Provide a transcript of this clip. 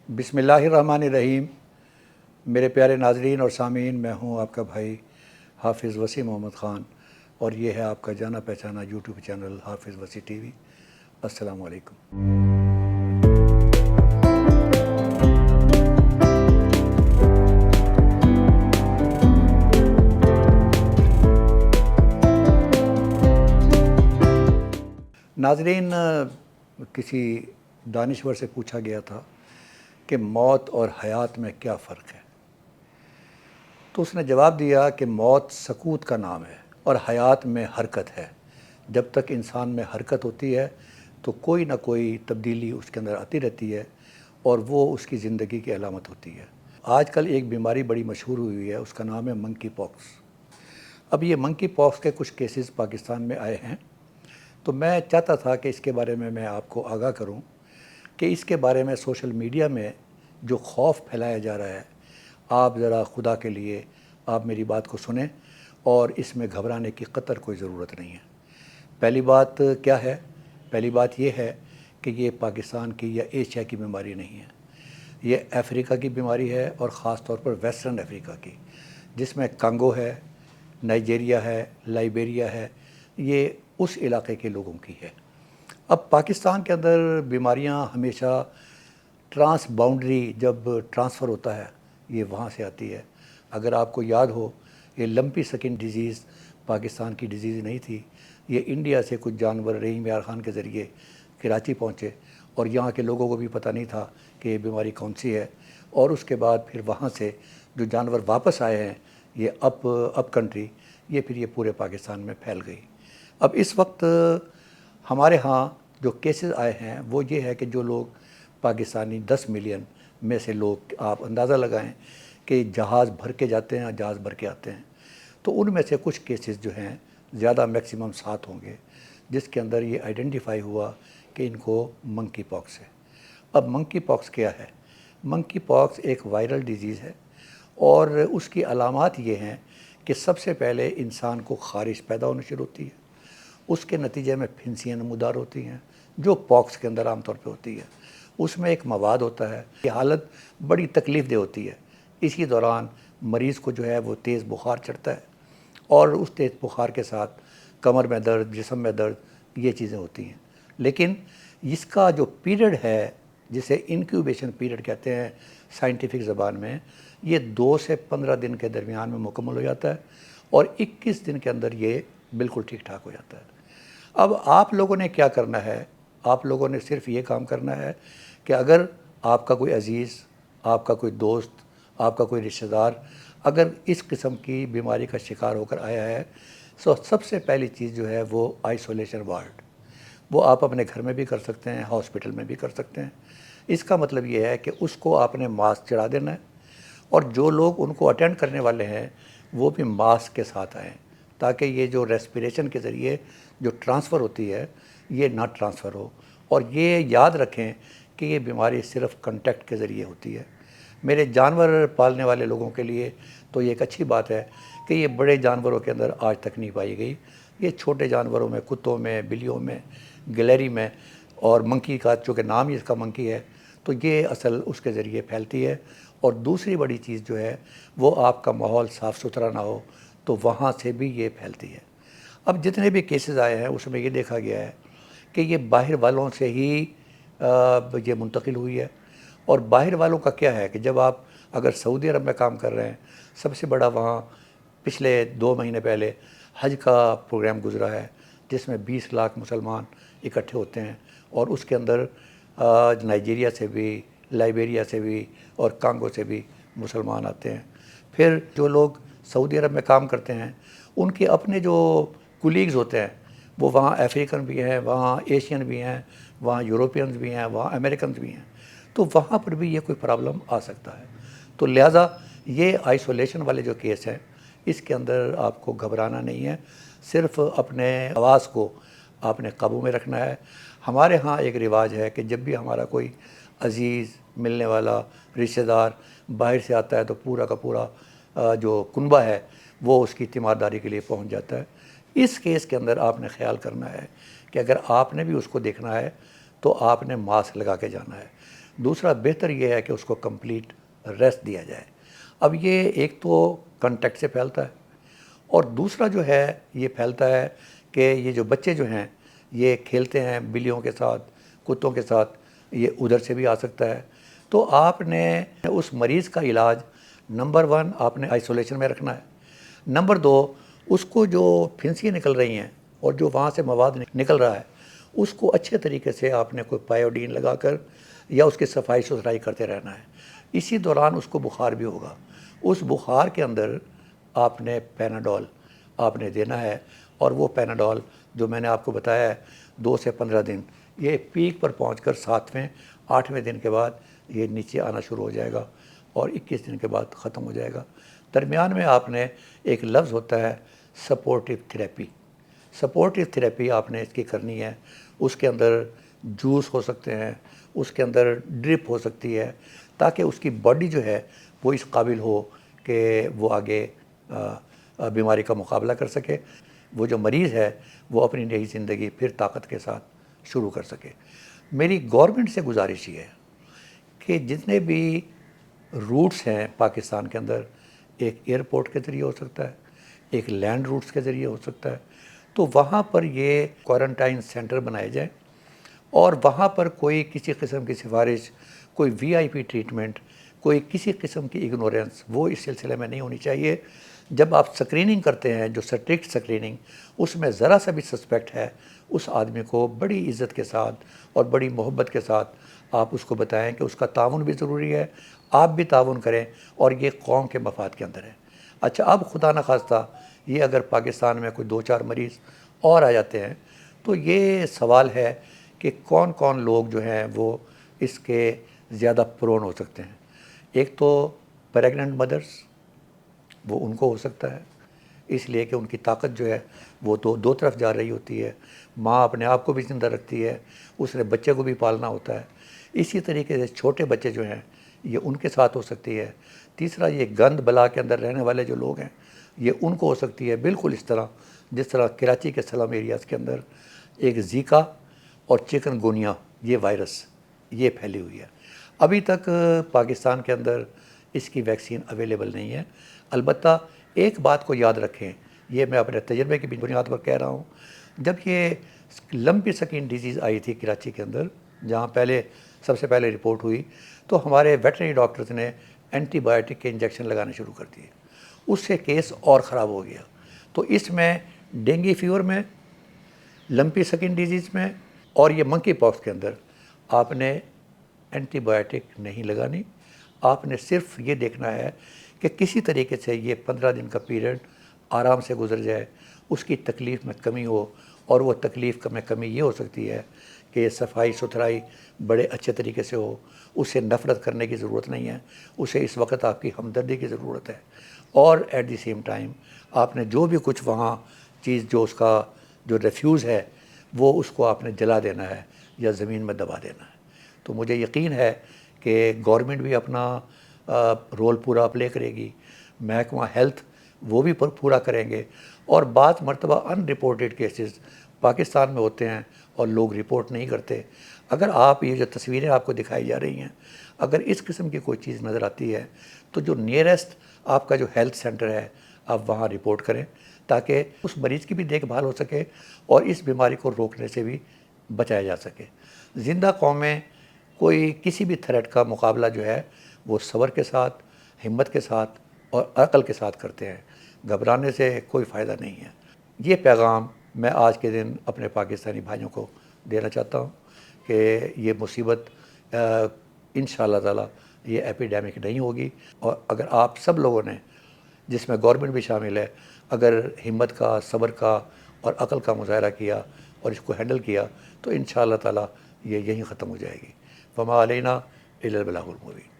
बिस्मिल्लाहिर्रहमानिर्रहीम। मेरे प्यारे नाज़रीन और सामीन, मैं हूँ आपका भाई हाफिज़ वसी मोहम्मद ख़ान और ये है आपका जाना पहचाना यूट्यूब चैनल हाफिज़ वसी टीवी। अस्सलाम वालेकुम। नाज़रीन, किसी दानिश्वर से पूछा गया था कि मौत और हयात में क्या फ़र्क है, तो उसने जवाब दिया कि मौत सकूत का नाम है और हयात में हरकत है। जब तक इंसान में हरकत होती है तो कोई ना कोई तब्दीली उसके अंदर आती रहती है और वो उसकी ज़िंदगी की अलामत होती है। आजकल एक बीमारी बड़ी मशहूर हुई है, उसका नाम है मंकी पॉक्स। अब ये मंकी पॉक्स के कुछ केसेस पाकिस्तान में आए हैं, तो मैं चाहता था कि इसके बारे में मैं आपको आगाह करूं कि इसके बारे में सोशल मीडिया में जो खौफ फैलाया जा रहा है, आप ज़रा खुदा के लिए आप मेरी बात को सुनें और इसमें घबराने की कतई कोई ज़रूरत नहीं है। पहली बात क्या है? पहली बात ये है कि ये पाकिस्तान की या एशिया की बीमारी नहीं है, ये अफ्रीका की बीमारी है और ख़ास तौर पर वेस्टर्न अफ्रीका की, जिसमें कांगो है, नाइजीरिया है, लाइबेरिया है, ये उस इलाके के लोगों की है। अब पाकिस्तान के अंदर बीमारियां हमेशा ट्रांस बाउंड्री जब ट्रांसफ़र होता है, ये वहाँ से आती है। अगर आपको याद हो, ये लंपी स्किन डिज़ीज़ पाकिस्तान की डिज़ीज़ नहीं थी, ये इंडिया से कुछ जानवर रहीम यार ख़ान के ज़रिए कराची पहुँचे और यहाँ के लोगों को भी पता नहीं था कि ये बीमारी कौन सी है, और उसके बाद फिर वहाँ से जो जानवर वापस आए हैं ये अप कंट्री, ये फिर ये पूरे पाकिस्तान में फैल गई। अब इस वक्त हमारे यहाँ जो केसेस आए हैं वो ये है कि जो लोग पाकिस्तानी 10 मिलियन में से लोग, आप अंदाज़ा लगाएं कि जहाज़ भर के जाते हैं, जहाज़ भर के आते हैं, तो उनमें से कुछ केसेस जो हैं ज़्यादा मैक्सिमम 7 होंगे जिसके अंदर ये आइडेंटिफाई हुआ कि इनको मंकी पॉक्स है। अब मंकी पॉक्स क्या है? मंकी पॉक्स एक वायरल डिज़ीज़ है और उसकी अलामात ये हैं कि सबसे पहले इंसान को ख़ारिश पैदा होनी शुरू होती है, उसके नतीजे में फिंसियाँ नमूदार होती हैं जो पॉक्स के अंदर आमतौर पे होती है। उसमें एक मवाद होता है, ये हालत बड़ी तकलीफ़ दे होती है। इसी दौरान मरीज़ को जो है वो तेज़ बुखार चढ़ता है और उस तेज़ बुखार के साथ कमर में दर्द, जिस्म में दर्द, ये चीज़ें होती हैं। लेकिन इसका जो पीरियड है, जिसे इंक्यूबेशन पीरियड कहते हैं साइंटिफिक ज़बान में, ये 2 से 15 दिन के दरमियान में मुकम्मल हो जाता है और 21 दिन के अंदर ये बिल्कुल ठीक ठाक हो जाता है। अब आप लोगों ने क्या करना है? आप लोगों ने सिर्फ ये काम करना है कि अगर आपका कोई अज़ीज़, आपका कोई दोस्त, आपका कोई रिश्तेदार अगर इस किस्म की बीमारी का शिकार होकर आया है, तो सबसे पहली चीज़ जो है वो आइसोलेशन वार्ड, वो आप अपने घर में भी कर सकते हैं, हॉस्पिटल में भी कर सकते हैं। इसका मतलब ये है कि उसको आपने मास्क चढ़ा देना है और जो लोग उनको अटेंड करने वाले हैं वो भी मास्क के साथ आएँ, ताकि ये जो रेस्पिरेशन के ज़रिए जो ट्रांसफ़र होती है ये ना ट्रांसफ़र हो। और ये याद रखें कि ये बीमारी सिर्फ़ कांटेक्ट के ज़रिए होती है। मेरे जानवर पालने वाले लोगों के लिए तो ये एक अच्छी बात है कि ये बड़े जानवरों के अंदर आज तक नहीं पाई गई, ये छोटे जानवरों में, कुत्तों में, बिल्लियों में, गिलहरी में, और मंकी का चूँकि नाम ही इसका मंकी है तो ये असल उसके ज़रिए फैलती है। और दूसरी बड़ी चीज़ जो है वो आपका माहौल साफ़ सुथरा ना हो तो वहाँ से भी ये फैलती है। अब जितने भी केसेस आए हैं उसमें ये देखा गया है कि ये बाहर वालों से ही ये मुंतकिल हुई है। और बाहर वालों का क्या है कि जब आप अगर सऊदी अरब में काम कर रहे हैं, सबसे बड़ा वहाँ पिछले 2 महीने पहले हज का प्रोग्राम गुजरा है जिसमें 20 लाख मुसलमान इकट्ठे होते हैं और उसके अंदर नाइजीरिया से भी, लाइबेरिया से भी और कांगो से भी मुसलमान आते हैं। फिर जो लोग सऊदी अरब में काम करते हैं उनके अपने जो कुलीग्स होते हैं वो वहाँ अफ्रीकन भी हैं, वहाँ एशियन भी हैं, वहाँ यूरोपियंस भी हैं, वहाँ अमेरिकन भी हैं, तो वहाँ पर भी ये कोई प्रॉब्लम आ सकता है। तो लिहाजा ये आइसोलेशन वाले जो केस हैं इसके अंदर आपको घबराना नहीं है, सिर्फ़ अपने आवाज़ को आपने काबू में रखना है। हमारे यहाँ एक रिवाज है कि जब भी हमारा कोई अज़ीज़, मिलने वाला, रिश्तेदार बाहर से आता है तो पूरा का पूरा जो कुनबा है वो उसकी तीमारदारी के लिए पहुँच जाता है। इस केस के अंदर आपने ख्याल करना है कि अगर आपने भी उसको देखना है तो आपने मास्क लगा के जाना है। دوسرا بہتر یہ ہے کہ اس کو کمپلیٹ ریسٹ دیا جائے۔ اب یہ ایک تو کنٹیکٹ سے پھیلتا ہے، اور دوسرا جو ہے یہ پھیلتا ہے کہ یہ جو بچے جو ہیں یہ کھیلتے ہیں بلیوں کے ساتھ، کتوں کے ساتھ، یہ ادھر سے بھی آ سکتا ہے۔ تو آپ نے اس مریض کا علاج نمبر 1 آپ نے آئسولیشن میں رکھنا ہے، نمبر 2 اس کو جو پھنسیاں نکل رہی ہیں اور جو وہاں سے مواد نکل رہا ہے اس کو اچھے طریقے سے آپ نے کوئی پائیوڈین لگا کر یا اس کی صفائی ستھرائی کرتے رہنا ہے۔ اسی دوران اس کو بخار بھی ہوگا، اس بخار کے اندر آپ نے پیناڈول آپ نے دینا ہے، اور وہ پیناڈول جو میں نے آپ کو بتایا ہے 2 سے 15 دن، یہ پیک پر پہنچ کر 7ویں 8ویں دن کے بعد یہ نیچے آنا شروع ہو جائے گا اور 21 دن کے بعد ختم ہو جائے گا۔ درمیان میں آپ نے ایک لفظ ہوتا ہے سپورٹیو تھیراپی، سپورٹیو تھیراپی آپ نے اس کی کرنی ہے۔ اس کے اندر جوس ہو سکتے ہیں، اس کے اندر ڈرپ ہو سکتی ہے، تاکہ اس کی باڈی جو ہے وہ اس قابل ہو کہ وہ آگے بیماری کا مقابلہ کر سکے، وہ جو مریض ہے وہ اپنی نئی زندگی پھر طاقت کے ساتھ شروع کر سکے۔ میری گورنمنٹ سے گزارش یہ ہے کہ جتنے بھی روٹس ہیں پاکستان کے اندر، ایک ایئرپورٹ کے ذریعے ہو سکتا ہے، ایک لینڈ روٹس کے ذریعے ہو سکتا ہے، تو وہاں پر یہ کوارنٹائن سینٹر بنائے جائیں، اور وہاں پر کوئی کسی قسم کی سفارش، کوئی وی آئی پی ٹریٹمنٹ، کوئی کسی قسم کی اگنورینس وہ اس سلسلے میں نہیں ہونی چاہیے۔ جب آپ سکریننگ کرتے ہیں، جو سٹرکٹ سکریننگ، اس میں ذرا سا بھی سسپیکٹ ہے، اس آدمی کو بڑی عزت کے ساتھ اور بڑی محبت کے ساتھ آپ اس کو بتائیں کہ اس کا تعاون بھی ضروری ہے، آپ بھی تعاون کریں، اور یہ قوم کے مفاد کے اندر ہے۔ اچھا، اب خدا نخواستہ یہ اگر پاکستان میں کوئی 2-4 مریض اور آ جاتے ہیں تو یہ سوال ہے کہ کون کون لوگ جو ہیں وہ اس کے زیادہ پرون ہو سکتے ہیں۔ ایک تو پریگننٹ مدرز، وہ ان کو ہو سکتا ہے، اس لیے کہ ان کی طاقت جو ہے وہ تو دو طرف جا رہی ہوتی ہے، ماں اپنے آپ کو بھی زندہ رکھتی ہے، اس نے بچے کو بھی پالنا ہوتا ہے۔ اسی طریقے سے چھوٹے بچے جو ہیں یہ ان کے ساتھ ہو سکتی ہے۔ تیسرا، یہ گند بلا کے اندر رہنے والے جو لوگ ہیں یہ ان کو ہو سکتی ہے، بالکل اس طرح جس طرح کراچی کے سلم ایریاز کے اندر ایک زیکا اور چکن گونیا یہ وائرس یہ پھیلی ہوئی ہے۔ ابھی تک پاکستان کے اندر اس کی ویکسین اویلیبل نہیں ہے۔ البتہ ایک بات کو یاد رکھیں، یہ میں اپنے تجربے کی بنیاد پر کہہ رہا ہوں، جب یہ لمپی سکن ڈیزیز آئی تھی کراچی کے اندر، جہاں سب سے پہلے رپورٹ ہوئی، تو ہمارے ویٹرنری ڈاکٹرز نے اینٹی بائیوٹک کے انجیکشن لگانے شروع کر دیے، اس سے کیس اور خراب ہو گیا۔ تو اس میں ڈینگی فیور میں، لمپی سکن ڈیزیز میں اور یہ منکی پاکس کے اندر آپ نے اینٹی بائیوٹک نہیں لگانی، آپ نے صرف یہ دیکھنا ہے کہ کسی طریقے سے یہ 15 دن کا پیریڈ آرام سے گزر جائے، اس کی تکلیف میں کمی ہو، اور وہ تکلیف میں کمی یہ ہو سکتی ہے کہ یہ صفائی ستھرائی بڑے اچھے طریقے سے ہو، اسے نفرت کرنے کی ضرورت نہیں ہے، اسے اس وقت آپ کی ہمدردی کی ضرورت ہے، اور ایٹ دی سیم ٹائم آپ نے جو بھی کچھ وہاں چیز جو اس کا جو ریفیوز ہے وہ اس کو آپ نے جلا دینا ہے یا زمین میں دبا دینا ہے۔ تو مجھے یقین ہے کہ گورنمنٹ بھی اپنا رول پورا پلے کرے گی، محکمہ ہیلتھ وہ بھی پورا کریں گے، اور بعض مرتبہ ان رپورٹڈ کیسز پاکستان میں ہوتے ہیں اور لوگ رپورٹ نہیں کرتے۔ اگر آپ یہ جو تصویریں آپ کو دکھائی جا رہی ہیں، اگر اس قسم کی کوئی چیز نظر آتی ہے تو جو نیئرسٹ آپ کا جو ہیلتھ سینٹر ہے آپ وہاں رپورٹ کریں، تاکہ اس مریض کی بھی دیکھ بھال ہو سکے اور اس بیماری کو روکنے سے بھی بچایا جا سکے۔ زندہ قومیں کوئی کسی بھی تھریٹ کا مقابلہ جو ہے وہ صبر کے ساتھ، ہمت کے ساتھ اور عقل کے ساتھ کرتے ہیں، گھبرانے سے کوئی فائدہ نہیں ہے۔ یہ پیغام میں آج کے دن اپنے پاکستانی بھائیوں کو دینا چاہتا ہوں کہ یہ مصیبت انشاءاللہ تعالی یہ ایپیڈیمک نہیں ہوگی، اور اگر آپ سب لوگوں نے، جس میں گورنمنٹ بھی شامل ہے، اگر ہمت کا، صبر کا اور عقل کا مظاہرہ کیا اور اس کو ہینڈل کیا تو انشاءاللہ تعالی یہ یہیں ختم ہو جائے گی۔ وما علینا الا البلاغ المبین۔